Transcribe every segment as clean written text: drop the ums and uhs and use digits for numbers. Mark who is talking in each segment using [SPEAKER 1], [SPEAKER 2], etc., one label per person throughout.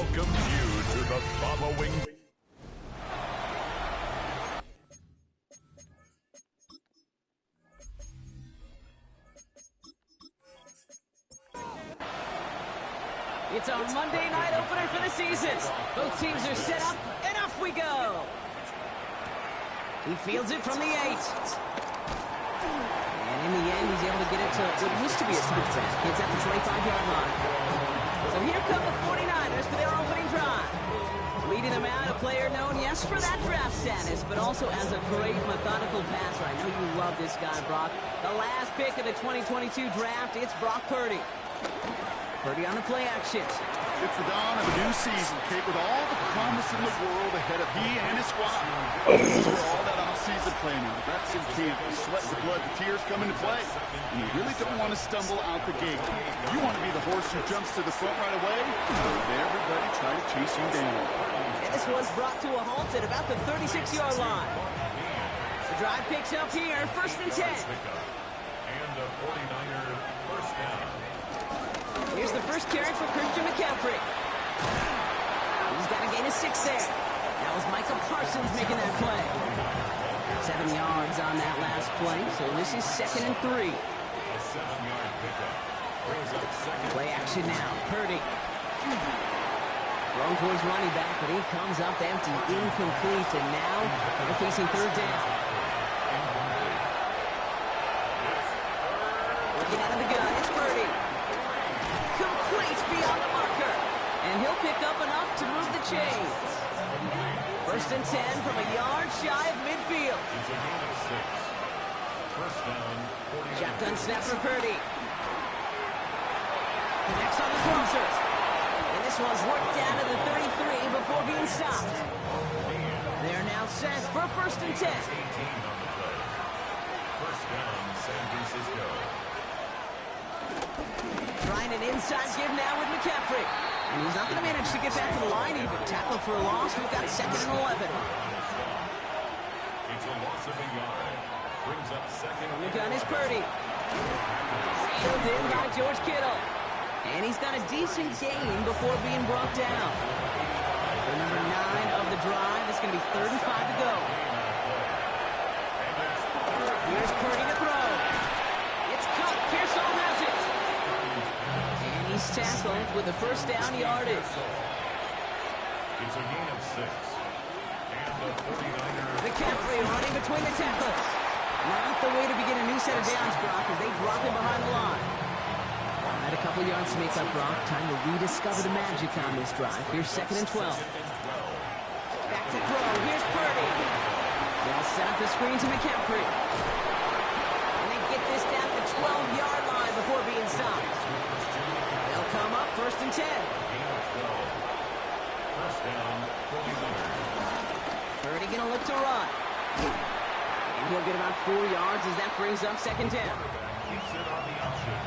[SPEAKER 1] welcomes you to the following.
[SPEAKER 2] It's our Monday night opener for the season. Both teams are set up, and off we go. He fields it from the 8. And in the end, he's able to get it to what used to be a touchback. It's at the 25-yard line. So here come the 49ers for their opening drive. Leading them out, a player known, yes, for that draft status, but also as a great methodical passer. I know you love this guy, Brock. The last pick of the 2022 draft, it's Brock Purdy. Purdy on the play action.
[SPEAKER 3] It's the dawn of a new season, Kate, with all the promise in the world ahead of he and his squad. This is where all that off-season planning, the reps in camp, the sweat, the blood, the tears come into play. And you really don't want to stumble out the gate. You want to be the horse who jumps to the front right away, and everybody try to chase you down.
[SPEAKER 2] And this one's brought to a halt at about the 36-yard line. The drive picks up here, 1st and 10.
[SPEAKER 1] And the 49er first down.
[SPEAKER 2] Here's the first carry for Christian McCaffrey. He's got a gain of 6 there. That was Micah Parsons making that play. 7 yards on that last play, so this is 2nd and 3.
[SPEAKER 1] A 7-yard pickup. Brings up second.
[SPEAKER 2] Play action now, Purdy. Thrown towards running back, but he comes up empty, incomplete, and now they're facing 3rd down. Looking out of the gun, it's Purdy. Complete beyond the marker. And he'll pick up enough to move the chains. 1st and 10 from a yard shy of midfield.
[SPEAKER 1] It's a gain of 6. First down, 49.
[SPEAKER 2] Shotgun snap for Purdy. Connects on the crosser. And this one's worked down to the 33 before being stopped. They're now set for 1st and 10.
[SPEAKER 1] 18 on the play. First down, San Francisco.
[SPEAKER 2] Trying an inside give now with McCaffrey. And he's not going to manage to get back to the line even. Tackled for a loss. We've got 2nd and 11.
[SPEAKER 1] It's a loss of a yard. Brings up second.
[SPEAKER 2] On the gun is Purdy. Reeled in by George Kittle. And he's got a decent gain before being brought down. The number 9 of the drive is going to be 3rd and 5 to go. Here's Purdy to throw. It's cut. Pearsall has it. And he's tackled with the first down yardage.
[SPEAKER 1] It's a gain of 6. And the 49ers.
[SPEAKER 2] McCaffrey running between the tackles. Not the way to begin a new set of downs, Brock, as they drop him behind the line. Had a couple yards to make up, Brock. Time to rediscover the magic on this drive. Here's 2nd and 12. Back to throw. Here's Purdy. They'll set up the screen to McCaffrey. And they get this down to the 12-yard line before being stopped. They'll come up 1st and 10.
[SPEAKER 1] First down, 49ers.
[SPEAKER 2] Purdy gonna look to run. And he'll get about 4 yards as that brings up 2nd down.
[SPEAKER 1] Keeps it on the option.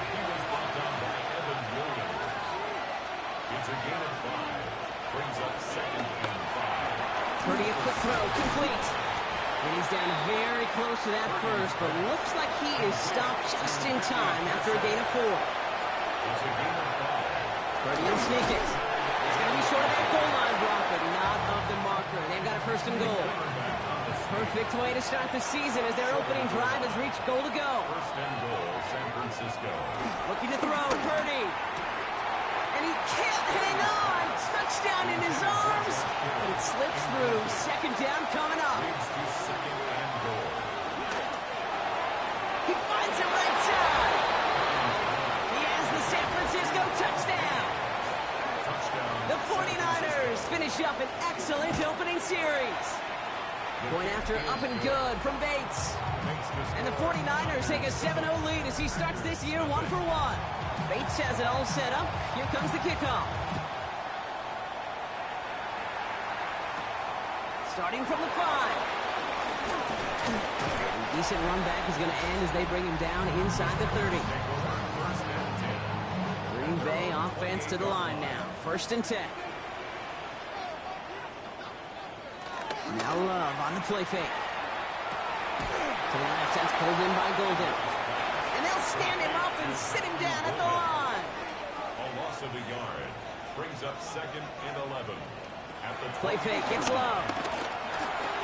[SPEAKER 1] He was brought down by Evan Williams. It's a gain of 5. Brings up 2nd and 5.
[SPEAKER 2] Purdy a quick throw, complete. And he's down very close to that first, but looks like he is stopped just in time after a gain of 4.
[SPEAKER 1] It's a gain of 5.
[SPEAKER 2] Purdy will sneak it. He's going to be short of that goal line, Brock, but not of the marker. They've got a 1st and goal. Perfect way to start the season as their opening drive has reached goal to go.
[SPEAKER 1] First and goal, San Francisco.
[SPEAKER 2] Looking to throw, Purdy. And he can't hang on. Touchdown in his arms. But it slips through. 2nd down coming up.
[SPEAKER 1] Leads to 2nd and goal.
[SPEAKER 2] He finds it right side. He has the San Francisco touchdown.
[SPEAKER 1] Touchdown.
[SPEAKER 2] The 49ers finish up an excellent opening series. Point after up and good from Bates. And the 49ers take a 7-0 lead as he starts this year 1 for 1. Bates has it all set up. Here comes the kickoff. Starting from the 5. Decent run back is going to end as they bring him down inside the 30. Green Bay offense to the line now. 1st and 10. Now Love on the play fake. To the left, that's pulled in by Golden. And they'll stand him up and sit him down at the line.
[SPEAKER 1] A loss of a yard. Brings up 2nd and 11. At the
[SPEAKER 2] Play fake, gets low.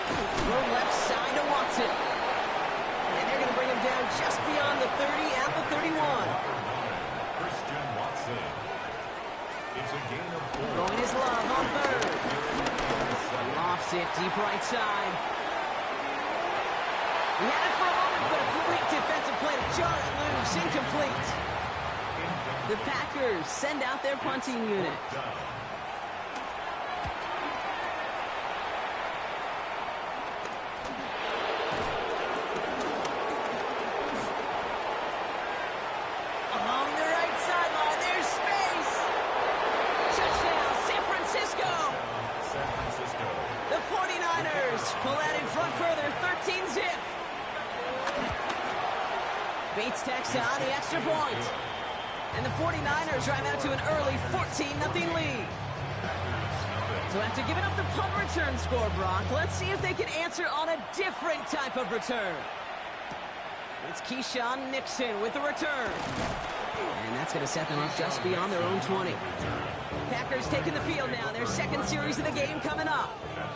[SPEAKER 2] Throw left side to Watson. And they're going to bring him down just beyond the 30 at the 31.
[SPEAKER 1] Christian Watson. It's a gain of 4.
[SPEAKER 2] Throwing his love on third. Lofts it deep right side. He had it for a moment, but a great defensive play to jar it loose. Incomplete. The Packers send out their punting unit. Along the right sideline, there's space. Touchdown, San Francisco.
[SPEAKER 1] San Francisco.
[SPEAKER 2] The 49ers pull out in front further, 13-zip. Bates tacks on the extra point. And the 49ers drive out to an early 14-0 lead. So after giving up the punt return score, Brock, let's see if they can answer on a different type of return. It's Keyshawn Nixon with the return. And that's going to set them up just beyond their own 20. Packers taking the field now. Their second series of the game coming up.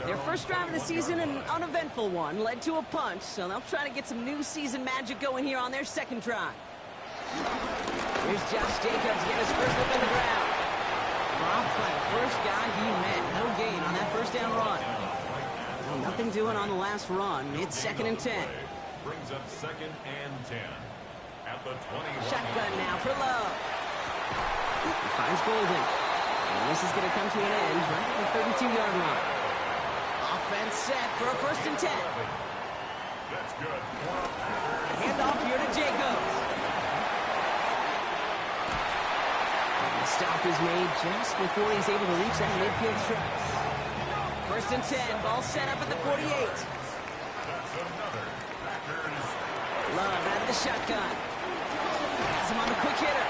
[SPEAKER 2] Their first drive of the season, an uneventful one, led to a punt. So they'll try to get some new season magic going here on their second drive. Here's Josh Jacobs getting his first look on the ground. Dropped by the first guy he met. No gain on that first down run. Well, nothing doing on the last run. It's 2nd and 10.
[SPEAKER 1] Brings up 2nd and 10. At the 20.
[SPEAKER 2] Shotgun now for Love. He finds Golden. And this is going to come to an end right at the 32-yard line. Offense set for a 1st and 10.
[SPEAKER 1] That's good.
[SPEAKER 2] Handoff here to Jacobs. The stop is made just before he's able to reach that midfield stretch. 1st and 10, ball set up at the 48.
[SPEAKER 1] That's another. Packers.
[SPEAKER 2] Love out of the shotgun. Has him on the quick hitter.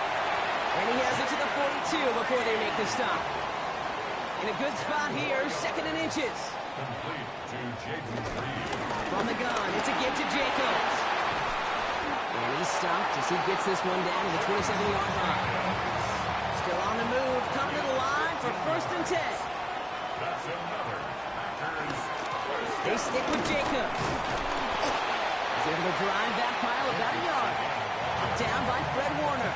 [SPEAKER 2] And he has it to the 42 before they make the stop. In a good spot here, 2nd and inches.
[SPEAKER 1] Complete to Jaden Reed.
[SPEAKER 2] From the gun, it's a give to Jacobs. And he's stopped as he gets this one down to the 27-yard line. Still on the move, coming to the line for 1st and 10.
[SPEAKER 1] That's another. Packers.
[SPEAKER 2] They stick with Jacobs. He's able to drive that pile about a yard. Up down by Fred Warner.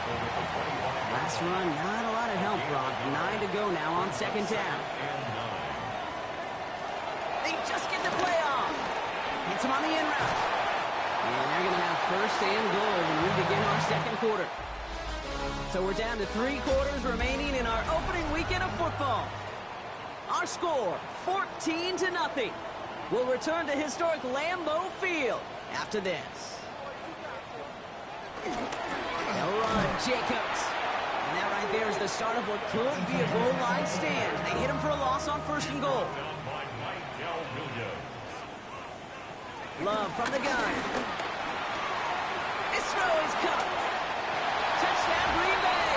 [SPEAKER 2] Last run, not a lot of help, Brock. 9 to go now on 2nd down. They just get the play off. Hits him on the in route. And they're going to have 1st and goal when we begin our 2nd quarter. So we're down to 3 quarters remaining in our opening weekend of football. Our score, 14-0. We'll return to historic Lambeau Field after this. They'll run, Jacobs. And that right there is the start of what could be a goal line stand. They hit him for a loss on 1st and goal. Love from the gun. This throw is cut. Touchdown, Green Bay.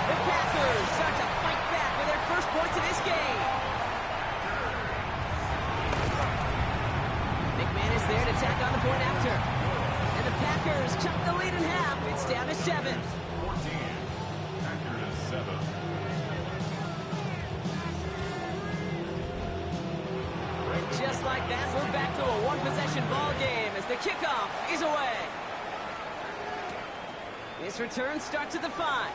[SPEAKER 2] The Packers start to fight back with their first points of this game. McManus there to tack on the point after. And the Packers cut the lead in half. It's down to 7.
[SPEAKER 1] 14. Packers 7.
[SPEAKER 2] And just like that, we're back to a one-possession ball game as the kickoff is away. This return starts at the 5.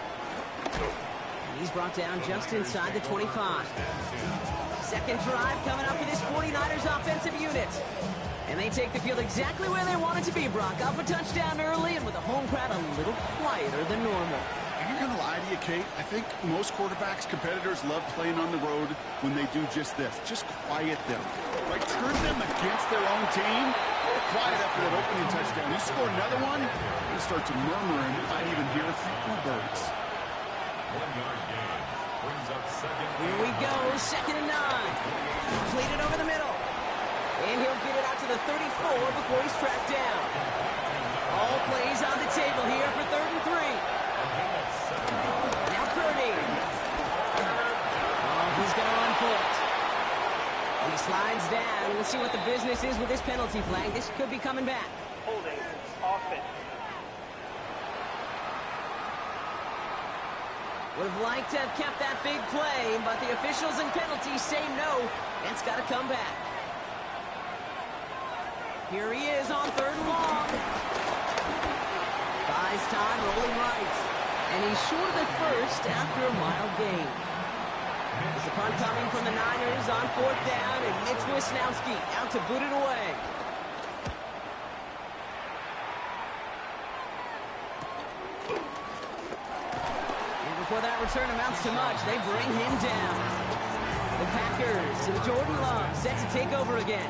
[SPEAKER 2] And he's brought down just inside the 25. Second drive coming up for this 49ers offensive unit. And they take the field exactly where they want it to be, Brock. Up a touchdown early and with a home crowd a little quieter than normal.
[SPEAKER 3] I'm not going to lie to you, Kate. I think most quarterbacks, competitors love playing on the road when they do just this. Just quiet them. Like, turn them against their own team. Quiet after that opening touchdown. You score another one, you start to murmur and you might even hear a few birds.
[SPEAKER 1] 1-yard gain. Brings up 2nd.
[SPEAKER 2] Here we go, 2nd and 9. Completed over the middle. And he'll get it out to the 34 before he's tracked down. All plays on the table here for 3rd and 3. Now Purdy. Oh, he's going to run for it. He slides down. We'll see what the business is with this penalty flag. This could be coming back.
[SPEAKER 4] Holding offense.
[SPEAKER 2] Would have liked to have kept that big play, but the officials and penalties say no. It's got to come back. Here he is on 3rd and long. Buys time, rolling right. And he's short of the first after a mild gain. There's a punt coming from the Niners on 4th down, and Mitch Wisnowski out to boot it away. Before that return amounts to much, they bring him down. The Packers to the Jordan Love, set to take over again.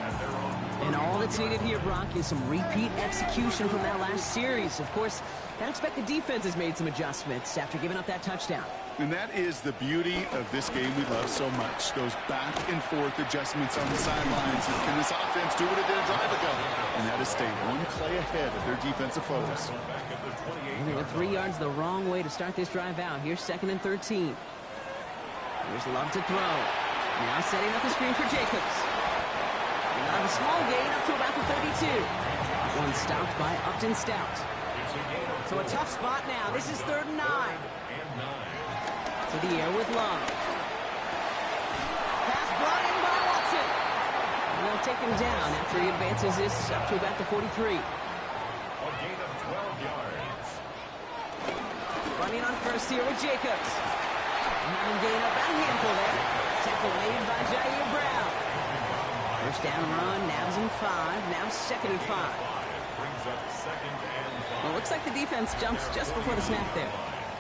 [SPEAKER 2] And all that's needed here, Brock, is some repeat execution from that last series. Of course, I expect the defense has made some adjustments after giving up that touchdown.
[SPEAKER 3] And that is the beauty of this game we love so much. Those back and forth adjustments on the sidelines. And can this offense do what it did a drive ago? And that is stay one play ahead of their defensive foes.
[SPEAKER 2] They went 3 yards the wrong way to start this drive out. Here's 2nd and 13. Here's Love to throw. Now setting up the screen for Jacobs. And have a small gain up to about the 32. One stopped by Upton Stout. So a tough spot now. This is 3rd and 9. To the air with Love. Pass brought in by Watson. And they'll take him down after he advances this up to about the 43.
[SPEAKER 1] A gain of 12 yards.
[SPEAKER 2] Running on first here with Jacobs. And having gained up about a handful there. Tackle made by Jair Brown. First down run, nabs him 5. Now 2nd and 5.
[SPEAKER 1] Brings up 2nd and 5.
[SPEAKER 2] Well, looks like the defense jumps just before the snap there.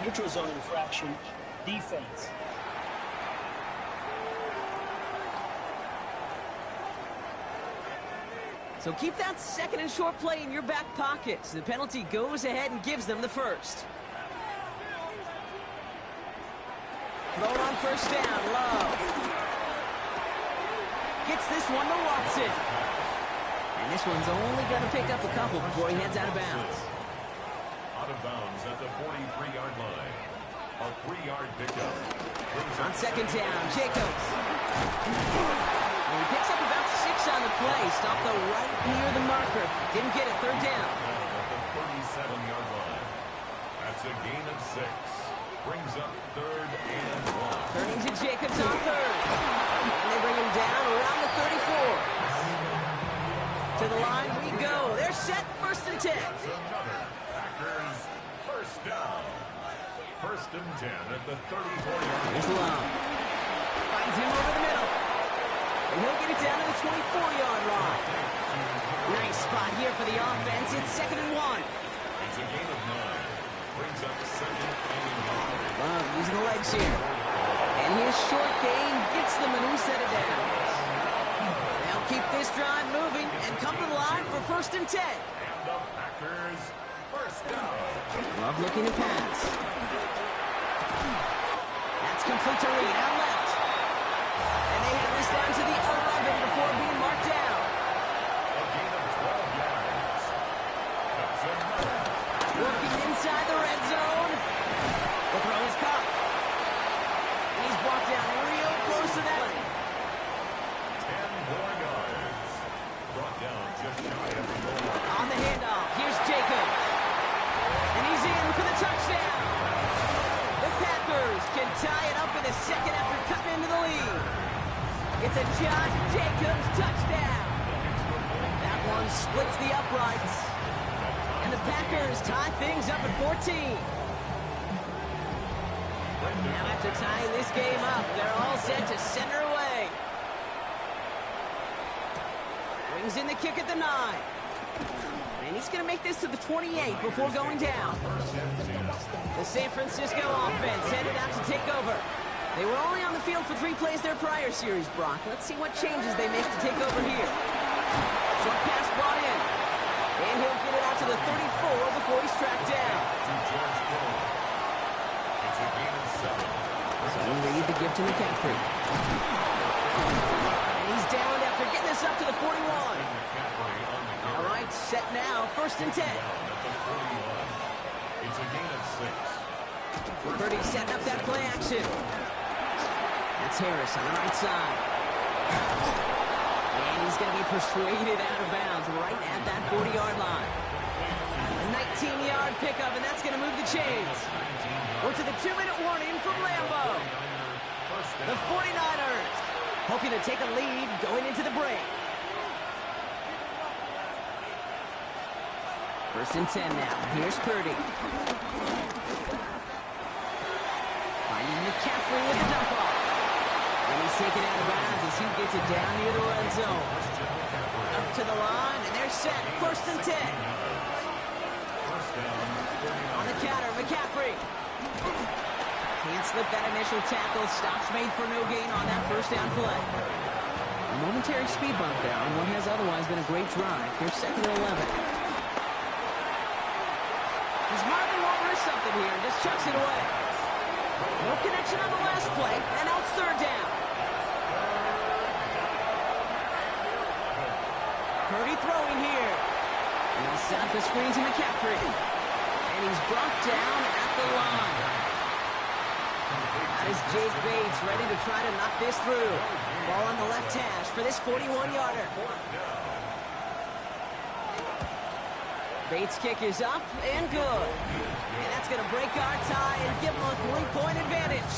[SPEAKER 4] Neutral zone infraction. Defense.
[SPEAKER 2] So keep that 2nd and short play in your back pocket. So the penalty goes ahead and gives them the first. Thrown on first down, Love. Gets this one to Watson. And this one's only going to pick up a couple before he heads out of bounds.
[SPEAKER 1] Out of bounds at the 43-yard line. A 3-yard pickup.
[SPEAKER 2] On 2nd down, Jacobs. And he picks up about 6 on the play. Stopped though right near the marker. Didn't get it. 3rd down.
[SPEAKER 1] At the 37-yard line. That's a gain of 6. Brings up 3rd and 1.
[SPEAKER 2] Turning to Jacobs on 3rd. And they bring him down around the 34. To the line we go. They're set. 1st and 10.
[SPEAKER 1] That's another Packers first down. 1st and 10 at the 34-yard line.
[SPEAKER 2] Here's Love. Finds him over the middle. And he'll get it down to the 24-yard line. Nice spot here for the offense. It's 2nd and 1.
[SPEAKER 1] It's a gain of 9. Brings up 2nd and 1.
[SPEAKER 2] Love using the legs here. And his short gain gets them a new set of downs. They'll keep this drive moving and come to the line for 1st and 10.
[SPEAKER 1] And the Packers first down.
[SPEAKER 2] Love looking to pass. That's complete to Reed out left. And they have this down to the 11 before being marked down.
[SPEAKER 1] A gain of 12 yards. That's another.
[SPEAKER 2] Working inside the red zone. The throw is caught. And he's brought down real close to that one.
[SPEAKER 1] 10 more yards. Brought down just shy of the goal line.
[SPEAKER 2] On the handoff, here's Jacobs. And he's in for the touchdown. The Packers can tie it up in the 2nd after cutting into the lead. It's a Josh Jacobs touchdown. That one splits the uprights. And the Packers tie things up at 14. Now after tying this game up, they're all set to send her away. Brings in the kick at the 9. And he's going to make this to the 28 before going down. The San Francisco offense headed out to take over. They were only on the field for 3 plays their prior series, Brock. Let's see what changes they make to take over here. Short pass brought in. And he'll get it out to the 34 before he's tracked down.
[SPEAKER 1] It's a gain of 7.
[SPEAKER 2] So Reed the gift to McCaffrey. And he's down after getting this up to the 41. All right, set now, 1st and 10.
[SPEAKER 1] It's a gain of 6.
[SPEAKER 2] Purdy setting up that play action. That's Harris on the right side. And he's going to be persuaded out of bounds right at that 40-yard line. A 19-yard pickup, and that's going to move the chains. We're to the 2-minute warning from Lambeau. The 49ers hoping to take a lead going into the break. 1st and 10 now. Here's Purdy. Finding McCaffrey with the dump off. And he's taken out of bounds as he gets it down near the red zone. Up to the line, and they're set. 1st and 10. On the counter, McCaffrey. Can't slip that initial tackle. Stops made for no gain on that 1st down play. A momentary speed bump there on what has otherwise been a great drive. Here's 2nd and 11. He's marking over something here and just chucks it away. No connection on the last play, and now it's 3rd down. Purdy throwing here. And he'll set up the screen to McCaffrey. And he's brought down at the line. That is Jake Bates ready to try to knock this through. Ball on the left hash for this 41-yarder. Bates' kick is up and good. And that's going to break our tie and give him a 3-point advantage.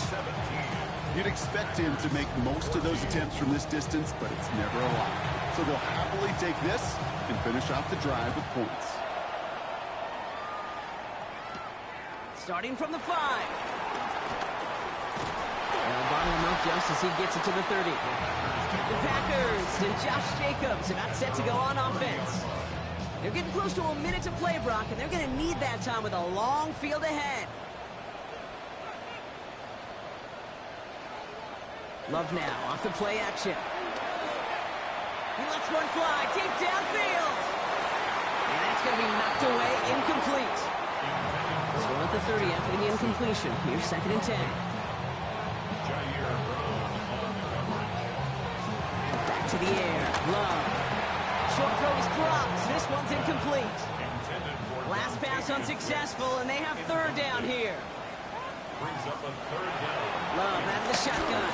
[SPEAKER 3] You'd expect him to make most of those attempts from this distance, but it's never a lot. So they'll happily take this and finish off the drive with points.
[SPEAKER 2] Starting from the 5. They'll bottle him up just as he gets it to the 30. The Packers and Josh Jacobs about set to go on offense. They're getting close to a minute to play, Brock, and they're going to need that time with a long field ahead. Love now, off the play action. He lets one fly, deep downfield. And that's going to be knocked away, incomplete. So at the 30 after the incompletion. Here's 2nd and 10. Back to the air, Love. Short throw is dropped. This one's incomplete. Last pass unsuccessful, and they have 3rd down here. Love out of the shotgun.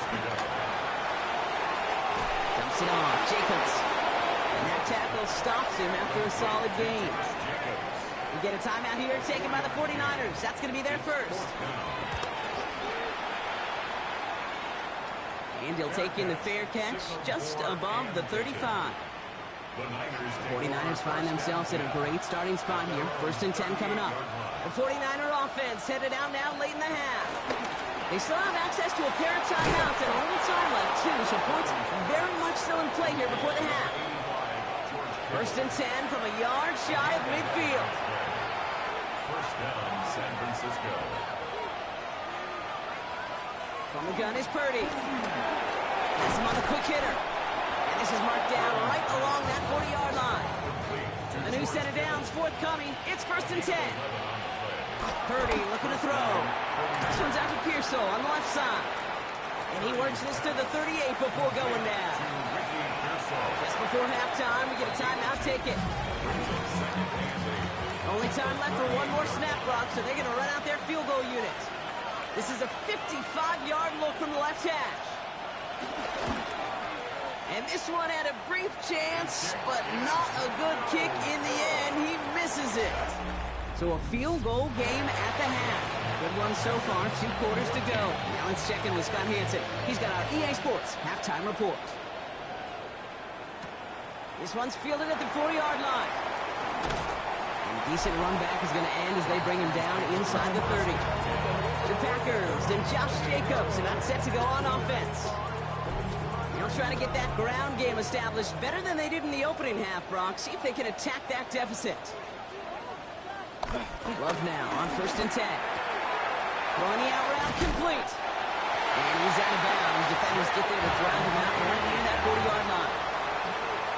[SPEAKER 2] Dumps it on. Jacobs. And that tackle stops him after a solid gain. We get a timeout here taken by the 49ers. That's going to be their first. And he'll take in the fair catch just above the 35. 49ers find themselves in a great starting spot here. 1st and 10 coming up. The 49er offense headed out now late in the half. They still have access to a pair of timeouts and a little time left, too, so points very much still in play here before the half. 1st and 10 from a yard shy of midfield.
[SPEAKER 1] 1st down, San Francisco.
[SPEAKER 2] From the gun is Purdy. Has him on the quick hitter. And this is marked down right along that 40-yard line. A new set of downs forthcoming. It's 1st and 10. Purdy looking to throw. This one's out to Pearsall on the left side. And he works this to the 38 before going down. Just before halftime, we get a timeout ticket. Only time left for one more snap, Brock, so they're going to run out their field goal unit. This is a 55-yard look from the left hash. And this one had a brief chance, but not a good kick in the end. He misses it. So a field goal game at the half. Good one so far, 2 quarters to go. Now let's check in with Scott Hansen. He's got our EA Sports halftime report. This one's fielded at the 4-yard line. And a decent run back is going to end as they bring him down inside the 30. The Packers and Josh Jacobs about set to go on offense. They'll try to get that ground game established better than they did in the opening half, Brock. See if they can attack that deficit. Love now on 1st and 10. Throwing the out route complete. And he's out of bounds. Defenders get there to drive him out right near that 40-yard line.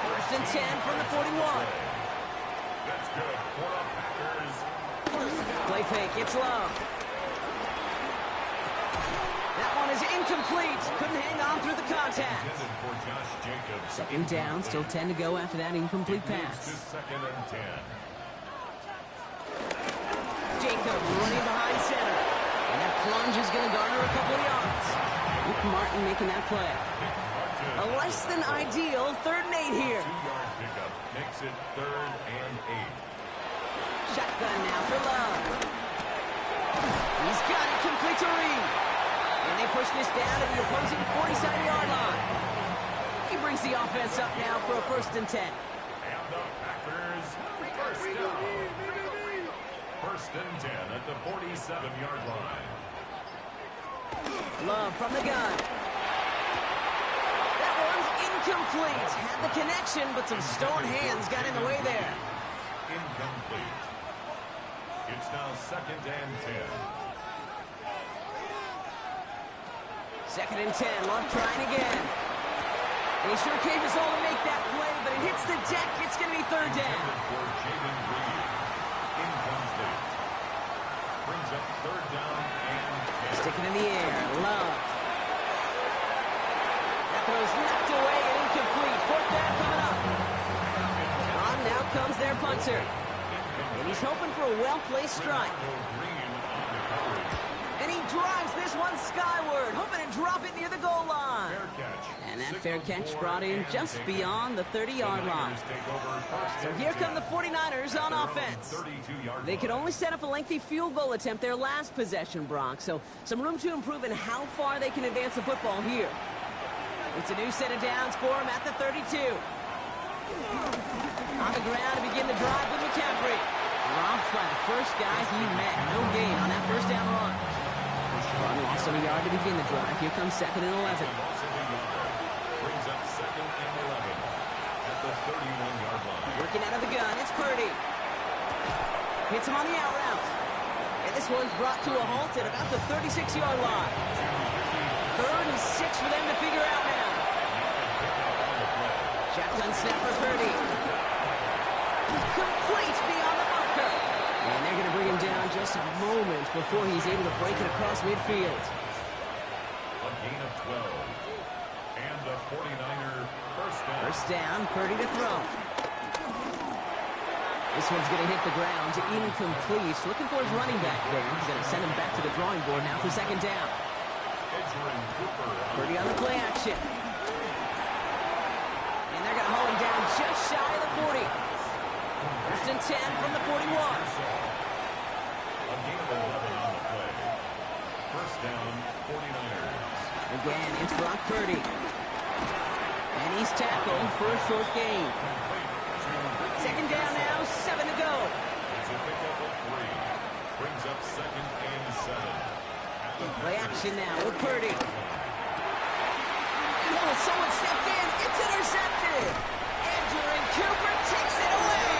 [SPEAKER 2] 1st and 10 from the 41.
[SPEAKER 1] That's good. Packers.
[SPEAKER 2] Play fake. It's Love. That one is incomplete. Couldn't hang on through the contact.
[SPEAKER 1] For Josh Jacobs.
[SPEAKER 2] 2nd down. Still 10 to go after that incomplete pass.
[SPEAKER 1] 2nd and 10.
[SPEAKER 2] Jacobs running behind center. And that plunge is going to garner a couple of yards. Luke Martin making that play. A less than ideal 3rd and 8 here.
[SPEAKER 1] 2-yard pickup makes it 3rd and 8.
[SPEAKER 2] Shotgun now for Love. He's got it to Reed. And they push this down to the opposing 47-yard line. He brings the offense up now for a 1st and 10.
[SPEAKER 1] And the Packers first down. 1st and 10 at the 47-yard line.
[SPEAKER 2] Love from the gun. That one's incomplete. Had the connection, but some stone hands got in the way there.
[SPEAKER 1] Incomplete. It's now 2nd and 10.
[SPEAKER 2] 2nd and 10. Love trying again. They sure gave us all to make that play, but it hits the deck. It's going to be 3rd down.
[SPEAKER 1] For Jaden Reed. Incomplete. Brings up 3rd down and 10.
[SPEAKER 2] Sticking in the air. Love. That throw's knocked away and incomplete. 4th down coming up. On now comes their punter. And he's hoping for a well-placed strike.
[SPEAKER 1] Green on the coverage.
[SPEAKER 2] And he drives this one skyward, hoping to drop it near the goal line.
[SPEAKER 1] Fair catch.
[SPEAKER 2] And that fair catch brought in just beyond the 30-yard line. So here come the 49ers on offense. They could only set up a lengthy field goal attempt their last possession, Brock. So some room to improve in how far they can advance the football here. It's a new set of downs for them at the 32. On the ground to begin the drive with McCaffrey. Dropped by the first guy he met. No gain on that 1st down run. Run loss of a yard to begin the drive. Here comes 2nd and 11.
[SPEAKER 1] Brings up 2nd and 11 at the 31-yard line.
[SPEAKER 2] Working out of the gun. It's Purdy. Hits him on the out route. And this one's brought to a halt at about the 36-yard line. 3rd and 6 for them to figure out now. Shotgun snap for Purdy. Complete beyond the marker. And they're going to bring him down just a moment before he's able to break it across midfield.
[SPEAKER 1] A gain of 12. And the 49er first down.
[SPEAKER 2] First down, Purdy to throw. This one's going to hit the ground. Incomplete. Looking for his running back there. He's going to send him back to the drawing board now for 2nd down.
[SPEAKER 1] Edgerrin Cooper.
[SPEAKER 2] Purdy on the play action. And they're going to haul him down just shy of the 40. 1st and 10 from the 41.
[SPEAKER 1] A gain of 11 on the play. First down, 49ers.
[SPEAKER 2] Again, it's Brock Purdy. And he's tackled for a short gain. 2nd down now, 7 to go.
[SPEAKER 1] It's a pickup of 3. Brings up 2nd and 7.
[SPEAKER 2] Play action now with Purdy. Oh, someone stepped in. It's intercepted. Edgerrin Cooper takes it away.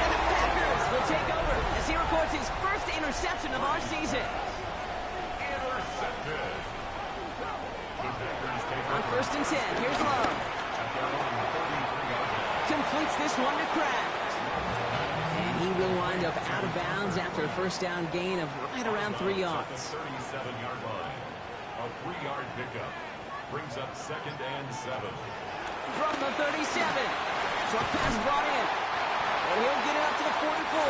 [SPEAKER 2] And the Packers will take over as he records his first interception of our season.
[SPEAKER 1] Intercepted. The Packers take
[SPEAKER 2] On
[SPEAKER 1] over
[SPEAKER 2] 1st and 10, here's Love.
[SPEAKER 1] at their own 33-yard line.
[SPEAKER 2] Completes this one to Kraft. And he will wind up out of bounds after a 1st down gain of right around 3 yards.
[SPEAKER 1] 37-yard line. A 3-yard pickup. Brings up 2nd and 7.
[SPEAKER 2] From the 37. Short pass brought in. And he'll get it up to the 44.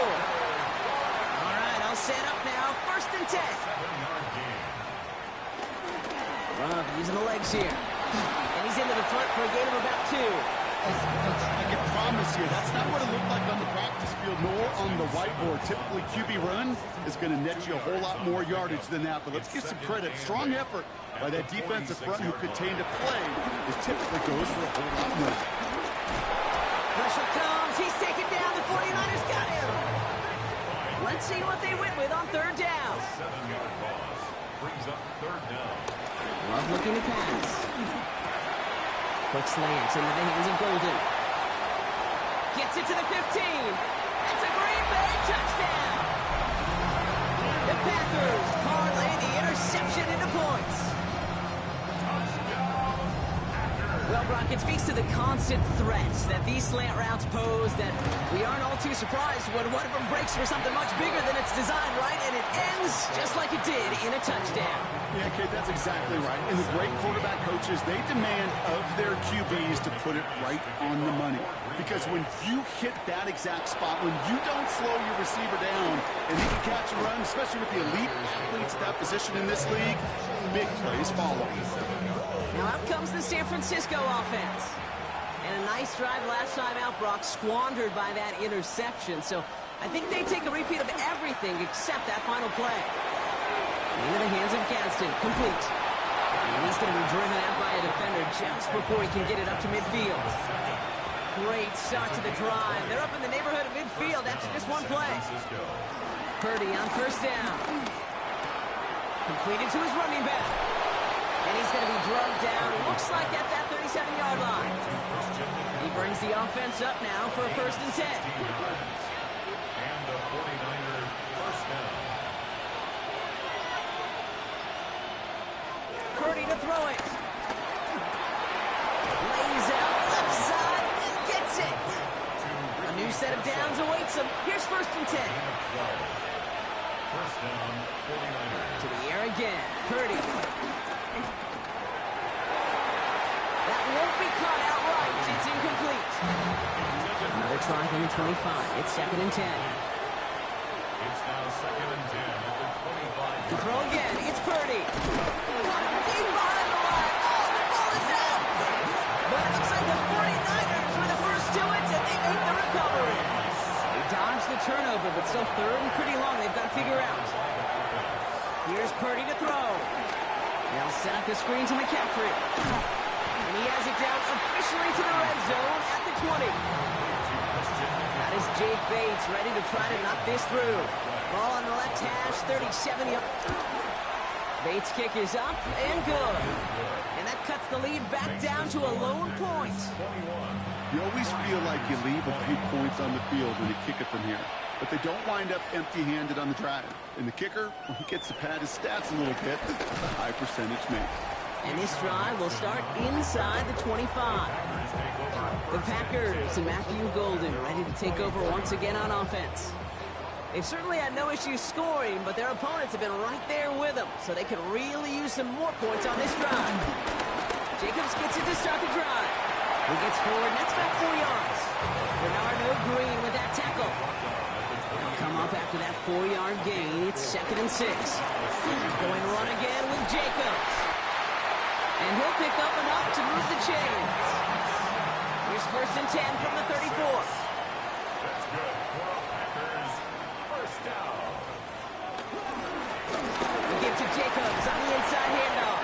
[SPEAKER 2] All right, all set up now. 1st and 10.
[SPEAKER 1] 7-yard gain.
[SPEAKER 2] Love using the legs here. And he's into the front for a gain of about 2.
[SPEAKER 3] I can promise you, that's not what it looked like on the practice field nor on the whiteboard. Typically, QB run is going to net you a whole lot more yardage than that. But let's give some credit. Strong effort by that defensive front who contained a play that typically goes for a whole lot more.
[SPEAKER 2] Pressure comes. He's taken down. The 49ers got him. Let's see what they went with on 3rd down.
[SPEAKER 1] 7-yard loss. Brings up 3rd down.
[SPEAKER 2] Love looking to pass. Quick slant into the hands of Golden. Gets it to the 15. That's a Green Bay touchdown. The Packers parlay the interception into points. Well, Brock, it speaks to the constant threats that these slant routes pose that we aren't all too surprised when one of them breaks for something much bigger than it's designed, right? And it ends just like it did in a touchdown.
[SPEAKER 3] Yeah, kid, that's exactly right. And the great quarterback coaches, they demand of their QBs to put it right on the money. Because when you hit that exact spot, when you don't slow your receiver down and he can catch and run, especially with the elite athletes at that position in this league, big plays follow.
[SPEAKER 2] Now out comes the San Francisco offense. And a nice drive last time out, Brock, squandered by that interception. So I think they take a repeat of everything except that final play. Into the Johnston, complete. And he's going to be driven out by a defender just before he can get it up to midfield. Great start to the drive. They're up in the neighborhood of midfield after just one play. Purdy on first down. Completed to his running back. And he's going to be drugged down, looks like at that 37-yard line. He brings the offense up now for a 1st and 10.
[SPEAKER 1] And the 49er first down.
[SPEAKER 2] Purdy to throw it. Lays out left side and gets it. A new set of downs awaits him. Here's 1st and 10.
[SPEAKER 1] First down, 49ers.
[SPEAKER 2] To the air again. Purdy. That won't be caught outright. It's incomplete. Another try from the 25. It's 2nd and 10.
[SPEAKER 1] It's now 2nd and 10 at the 25.
[SPEAKER 2] To throw again. It's Purdy. Deep behind the line. Oh, the ball is out. But it looks like the 49ers were the first to it, and they make the recovery. They dodged the turnover, but still 3rd and pretty long. They've got to figure out. Here's Purdy to throw. They'll set up the screen to McCaffrey. And he has it down officially to the red zone at the 20. That is Jake Bates ready to try to knock this through. Ball on the left hash, 37 yards. Bates' kick is up and good. And that cuts the lead back down to a lone point.
[SPEAKER 3] You always feel like you leave a few points on the field when you kick it from here. But they don't wind up empty-handed on the drive. And the kicker, well, he gets to pad his stats a little bit. A high percentage make.
[SPEAKER 2] And this drive will start inside the 25. The Packers and Matthew Golden ready to take over once again on offense. They've certainly had no issues scoring, but their opponents have been right there with them, so they could really use some more points on this drive. Jacobs gets it to start the drive. He gets forward, and that's about 4 yards. Bernardo Green with that tackle. They'll come up after that 4-yard gain. It's 2nd and 6. Going run again with Jacobs. And he'll pick up enough to move the chains. Here's 1st and 10 from the 34.
[SPEAKER 1] That's good for the Packers. First down.
[SPEAKER 2] We give to Jacobs on the inside handoff.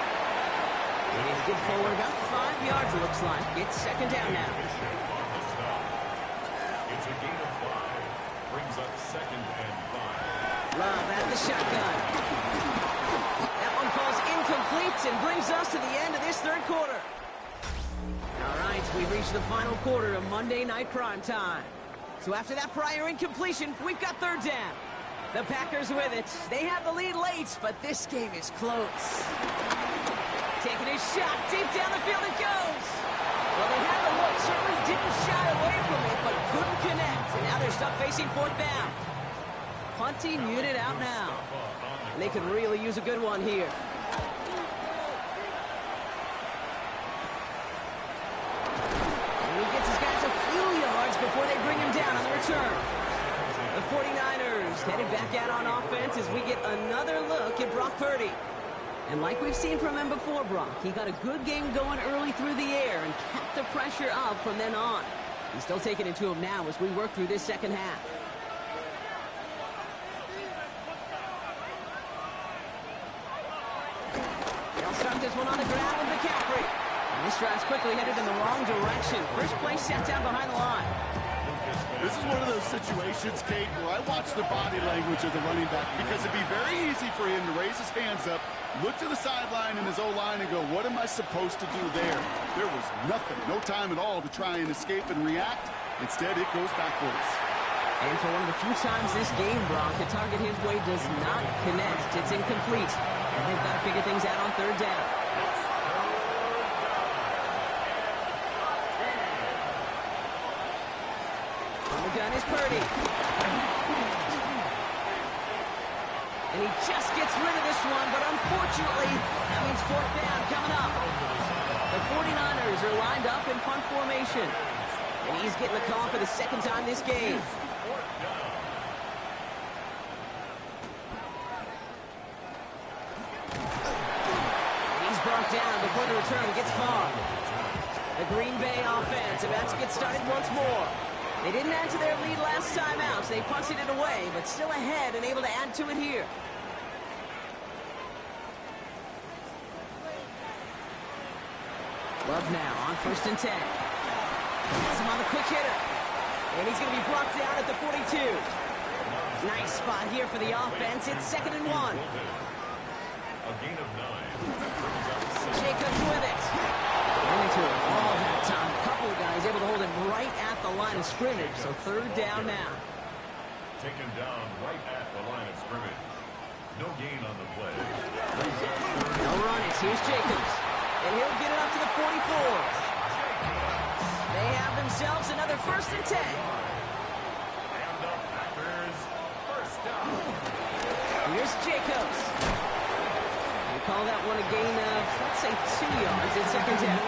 [SPEAKER 2] And get forward about 5 yards, it looks like. It's 2nd down now.
[SPEAKER 1] It's a gain of 5. Brings up 2nd and 5.
[SPEAKER 2] Love at the shotgun. That one falls incomplete and brings us to the end of this 3rd quarter. All right, we've reached the final quarter of Monday Night Prime Time. So after that prior incompletion, we've got 3rd down. The Packers with it. They have the lead late, but this game is close. Taking his shot, deep down the field it goes. Well, they had the look, certainly didn't shy away from it, but couldn't connect. And now they're stuck facing 4th down. Punting unit out now. And they could really use a good one here. And he gets his guys a few yards before they bring him down on the return. The 49ers headed back out on offense as we get another look at Brock Purdy. And like we've seen from him before, Brock, he got a good game going early through the air and kept the pressure up from then on. He's still taking it to him now as we work through this 2nd half. They'll start this one on the ground with McCaffrey. And this drive's quickly headed in the wrong direction. First play set down behind the line.
[SPEAKER 3] This is one of those situations, Kate, where I watch the body language of the running back because it'd be very easy for him to raise his hands up, look to the sideline in his O-line and go, what am I supposed to do there? There was nothing, no time at all to try and escape and react. Instead, it goes backwards.
[SPEAKER 2] And for one of the few times this game, Brock, the target his way does not connect. It's incomplete. And they've got to figure things out on 3rd down. On the gun is Purdy. And he just gets rid of this one, but unfortunately, that means 4th down coming up. The 49ers are lined up in punt formation. And he's getting the call for the 2nd time this game. He's brought down before the return gets far. The Green Bay offense about to get started once more. They didn't add to their lead last time out, so they punted it away, but still ahead and able to add to it here. Love now on 1st and 10. Has him on the quick hitter. And he's going to be brought down at the 42. Nice spot here for the offense. It's 2nd and 1.
[SPEAKER 1] A gain of 9.
[SPEAKER 2] Jacobs with it. Ran into it all that time. A couple of guys able to hold him right at the line of scrimmage. So 3rd down now.
[SPEAKER 1] Taken down right at the line of scrimmage. No gain on the play.
[SPEAKER 2] They'll run it. Here's Jacobs. And he'll get it up to the 44. They have themselves another 1st and 10.
[SPEAKER 1] And the Packers first down.
[SPEAKER 2] Here's Jacobs. We call that one a gain of, let's say, 2 yards. It's 2nd down.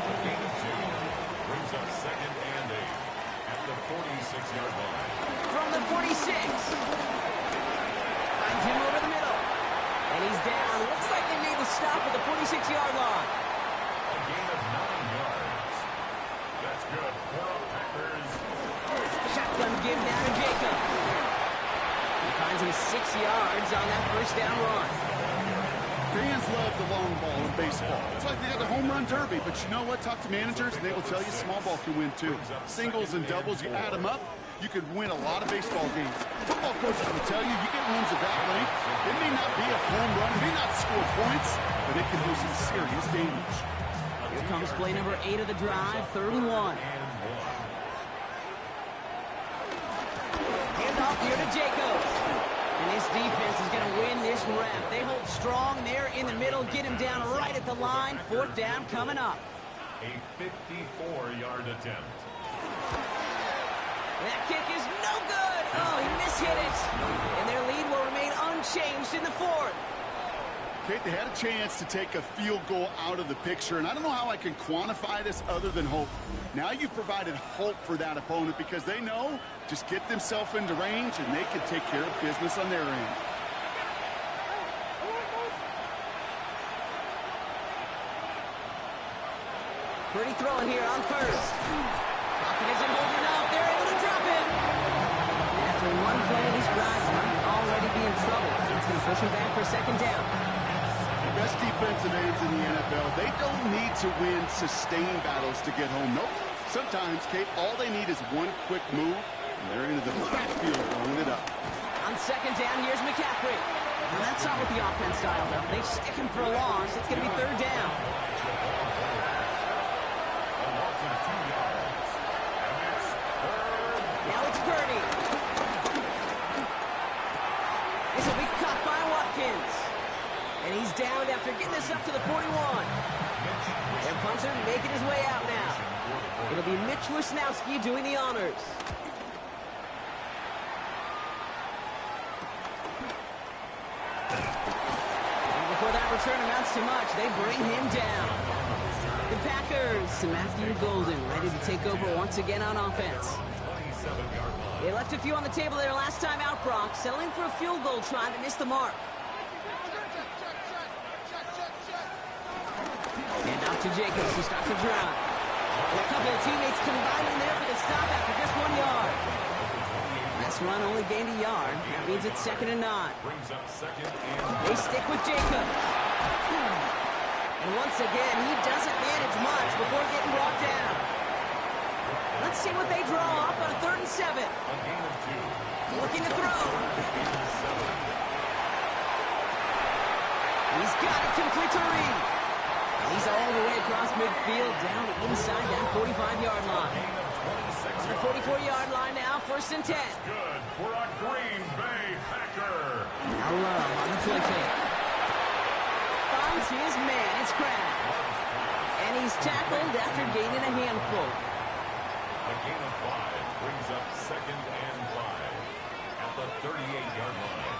[SPEAKER 1] A gain of 2 brings up 2nd and 8 at the 46-yard line.
[SPEAKER 2] From the 46. Finds him over the middle. And he's down. Looks like they made the stop at the 46-yard line.
[SPEAKER 1] A gain of 9 yards. That's good for the Packers.
[SPEAKER 2] Shotgun give down to Jacob. He finds him 6 yards on that 1st down run.
[SPEAKER 3] Fans love the long ball in baseball. It's like they got the home run derby, but you know what? Talk to managers, and they will tell you small ball can win too. Singles and doubles, you add them up, you could win a lot of baseball games. Football coaches will tell you, you get wins of that length. It may not be a home run, it may not score points, but it can do some serious damage.
[SPEAKER 2] Here comes play number 8 of the drive, 3rd and 1. Handoff here to Jacobs. And this defense is going to win this rep. They hold strong there in the middle, get him down right at the line. 4th down coming up.
[SPEAKER 1] A 54-yard attempt.
[SPEAKER 2] That kick is no good. Oh, he mishit it. And their lead will remain unchanged in the 4th.
[SPEAKER 3] Kate, they had a chance to take a field goal out of the picture, and I don't know how I can quantify this other than hope. Now you've provided hope for that opponent because they know just get themselves into range and they can take care of business on their end.
[SPEAKER 2] Pretty throwing here on 1st. Pocket isn't holding up. They're able to drop it. After one play of this drive, might already be in trouble. It's going to push him back for 2nd down.
[SPEAKER 3] The best defensive ends in the NFL, they don't need to win sustained battles to get home. Nope. Sometimes, Kate, all they need is one quick move, and they're into the backfield blowing it up.
[SPEAKER 2] On 2nd down, here's McCaffrey. Now that's not what the offense styled up. They stick him for a loss. It's going to be 3rd down. Now it's Purdy. This will be caught by Watkins. And he's down after getting this up to the 41. Their punter making his way out now. It'll be Mitch Wisnowski doing the honors. And before that return amounts to much, they bring him down. The Packers, Matthew Golden, ready to take over once again on offense. They left a few on the table there last time out, Brock, settling for a field goal try to miss the mark. And out to Jacobs to start the drive. And a couple of teammates combining there for the stop after just 1 yard. This run only gained a yard. That means it's 2nd and 9. They stick with Jacobs. And once again, he doesn't manage much before getting brought down. Let's see what they draw up on a 3rd and 7. Looking to throw. He's got it complete to Reed. He's all the way across midfield, down inside that 45-yard line. On the 44-yard line now, 1st and 10.
[SPEAKER 1] Good for a Green Bay Packer.
[SPEAKER 2] Now Love on the play fake. Finds his man, it's Crab. And he's tackled after gaining a handful.
[SPEAKER 1] A gain of 5 brings up 2nd and 5 at the 38-yard line.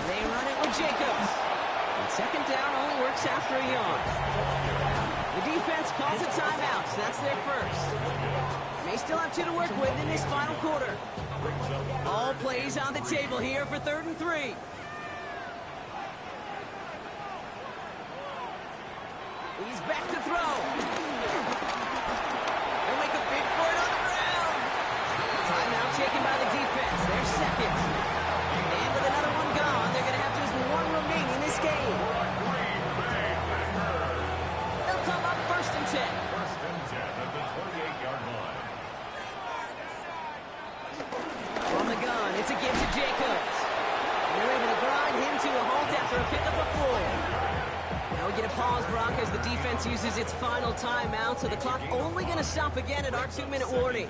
[SPEAKER 2] They run it with Jacobs. And 2nd down only works after a yard. The defense calls a timeout, so that's their first. May still have 2 to work with in this final quarter. All plays on the table here for 3rd and 3. He's back to throw. They'll make a big for it on the ground. Timeout taken by the defense. They're second. And with another one gone, they're going to have just one remaining in this game. It's a give to Jacobs. And they're able to grind him to a halt after a pickup of 4. Now we get a pause, Brock, as the defense uses its final timeout, so the clock only going to stop again at our 2-minute warning.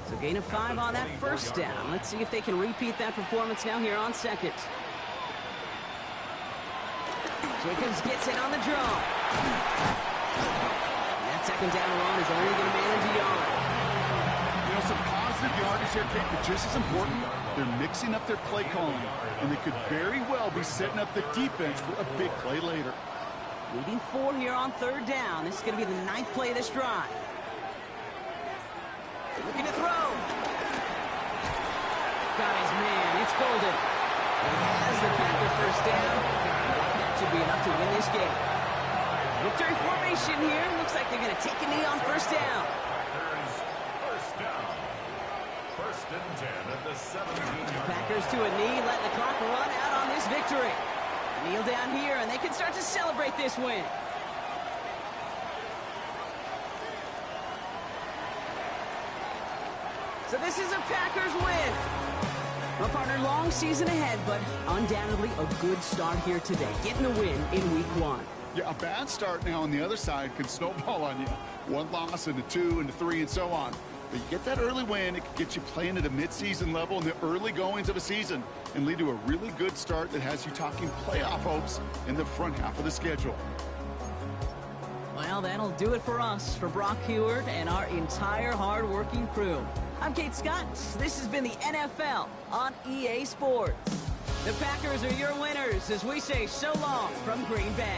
[SPEAKER 2] So gain of 5 on that first down. Let's see if they can repeat that performance now here on second. Jacobs gets in on the draw. That second down run is only going to manage a yard.
[SPEAKER 3] You know, some positive yardage here, Kate, but just as important, they're mixing up their play calling, and they could very well be setting up the defense for a big play later.
[SPEAKER 2] Leading 4 here on third down. This is going to be the 9th play of this drive. Looking to throw. Got his man. It's Golden. He has the Packer first down. That should be enough to win this game. Victory formation here. Looks like they're going to take a knee on first down.
[SPEAKER 1] First down. First and 10 at the 17-yard line.
[SPEAKER 2] Packers to a knee, letting the clock run out on this victory. Kneel down here, and they can start to celebrate this win. So this is a Packers win. Well, partner, long season ahead, but undoubtedly a good start here today, getting a win in Week 1.
[SPEAKER 3] Yeah, a bad start now on the other side can snowball on you. 1 loss into 2 into 3 and so on. But you get that early win, it can get you playing at a midseason level in the early goings of a season and lead to a really good start that has you talking playoff hopes in the front half of the schedule.
[SPEAKER 2] Well, that'll do it for us, for Brock Huard and our entire hard-working crew. I'm Kate Scott. This has been the NFL on EA Sports. The Packers are your winners as we say so long from Green Bay.